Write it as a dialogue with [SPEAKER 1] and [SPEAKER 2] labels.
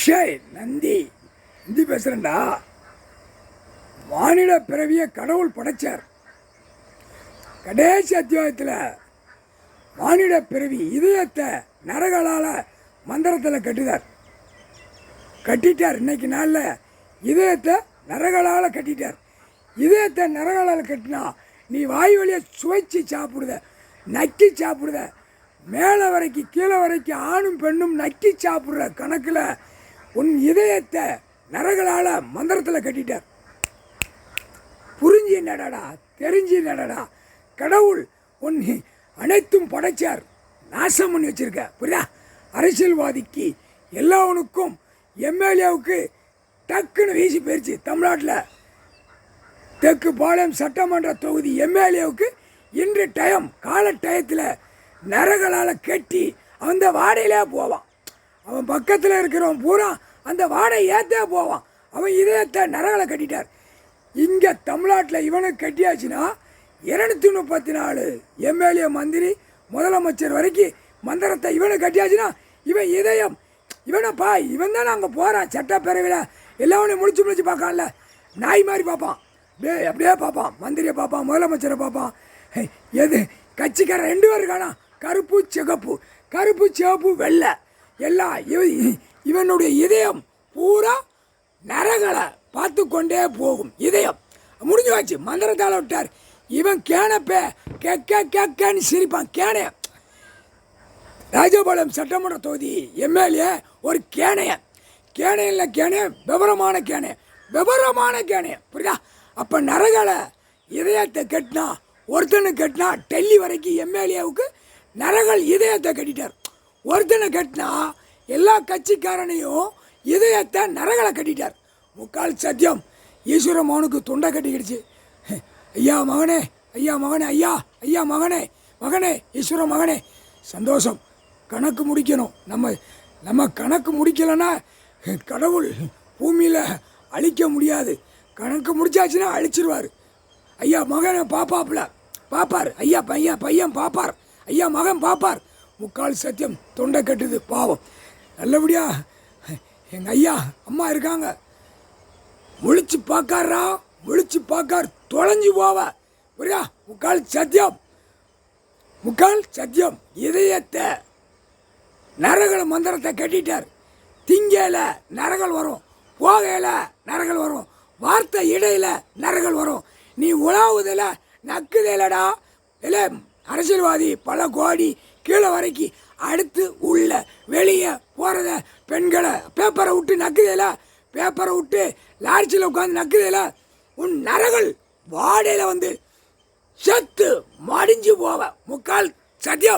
[SPEAKER 1] ஷேய் நந்தி நந்தி பேசுகிறேன்டா. மானிட பிறவியை கடவுள் படைச்சார். கடைசி அத்தியாயத்தில் மானிட பிறவி இதயத்தை நரகளால் மந்திரத்தில் கட்டிட்டார். இன்னைக்கு நாளில் இதயத்தை நரகளால் கட்டிட்டார். இதயத்தை நரகளால் கட்டினா நீ வாய் வழியை சுவைச்சு சாப்பிடுத, நக்கி சாப்பிடுத, மேலே வரைக்கும் கீழே வரைக்கும் ஆணும் பெண்ணும் நக்கி சாப்பிட்ற கணக்கில் உன் இதயத்தை நரகளால் மந்திரத்தில் கட்டிட்டார். புரிஞ்சு நடடா, தெரிஞ்சு நடடா. கடவுள் உன் அனைத்தும் படைச்சார், நாசம் பண்ணி வச்சிருக்க. புரியா? அரசியல்வாதிக்கு எல்லாவனுக்கும் எம்எல்ஏவுக்கு டக்குன்னு வீசி போயிடுச்சு. தமிழ்நாட்டில் தெற்கு பாளையம் சட்டமன்ற தொகுதி எம்எல்ஏவுக்கு இன்று கால டயத்தில் நரகளால் கட்டி அந்த வாடையிலே போவான். அவன் பக்கத்தில் இருக்கிறவன் பூரா அந்த வாடை ஏற்றே போவான். அவன் இதயத்தை நரகளை கட்டிட்டார். இங்கே தமிழ்நாட்டில் இவனுக்கு கட்டியாச்சுன்னா 234 எம்எல்ஏ மந்திரி முதலமைச்சர் வரைக்கும் மந்திரத்தை இவனுக்கு கட்டியாச்சுன்னா இவன் இதயம் இவனைப்பா இவன் தானே அங்கே போகிறான். சட்டப்பேரவையில் எல்லாவனையும் முடிச்சு பார்க்கான்ல, நாய் மாதிரி பார்ப்பான். அப்படியே பார்ப்பான், மந்திரியை பார்ப்பான், முதலமைச்சரை பார்ப்பான். எது கட்சிக்கார 2 பேர் இருக்கானா, கருப்பு சிவப்பு வெள்ளை எல்லாம். இவனுடைய இதயம் பூரா நரகளை பார்த்து கொண்டே போகும். இதயம் முடிஞ்சு வாச்சு, மந்திரத்தால் விட்டார். இவன் கேனப்பே கேன்னு சிரிப்பான். ராஜபாளையம் சட்டமன்ற தொகுதி எம்எல்ஏ ஒரு கேனையன். விவரமான கேனையன். புரியுதா? அப்போ நரகளை இதயத்தை கட்டினா, ஒருத்தனை கட்டினா டெல்லி வரைக்கும் எம்எல்ஏவுக்கு நரகள் இதயத்தை கட்டிட்டார். ஒருத்தனை கட்டினா எல்லா கட்சிக்காரனையும் இதயத்தை நரகளை கட்டிட்டார். முக்கால் சத்தியம் ஈஸ்வர மகனுக்கு தொண்டை கட்டிக்கிடுச்சு. ஐயா மகனே ஈஸ்வர மகனே சந்தோஷம். கணக்கு முடிக்கணும். நம்ம கணக்கு முடிக்கலைன்னா கடவுள் பூமியில் அழிக்க முடியாது. கணக்கு முடிச்சாச்சுன்னா அழிச்சிருவார். ஐயா மகனை பாப்பார். ஐயா பையன் பாப்பார். ஐயா மகன் பாப்பார். முக்கால் சத்தியம் தொண்டை கட்டுது. பாவம். நல்லபடியா எங்கள் ஐயா அம்மா இருக்காங்க. முழிச்சு பார்க்கார் தொலைஞ்சு போவ. புரியா? முக்கால் சத்தியம் இதயத்தை நரகல மந்திரத்தை கட்டிட்டார். திங்கையில் நரகள் வரும், போகையில் நரகள் வரும், வார்த்தை இடையில நரகள் வரும். நீ உலாவுதில் நக்குதில்லடா. இல்லை அரசியல்வாதி பல கோடி கீழே வரைக்கும் அடுத்து உள்ள வெளியே போகிறத பெண்களை பேப்பரை விட்டு நக்குதில்ல, பேப்பரை விட்டு லாரிச்சியில் உட்காந்து நக்குதில்ல. உன் நரகள் வாடையில் வந்து செத்து மடிஞ்சு போவ. முக்கால் சத்தியம்.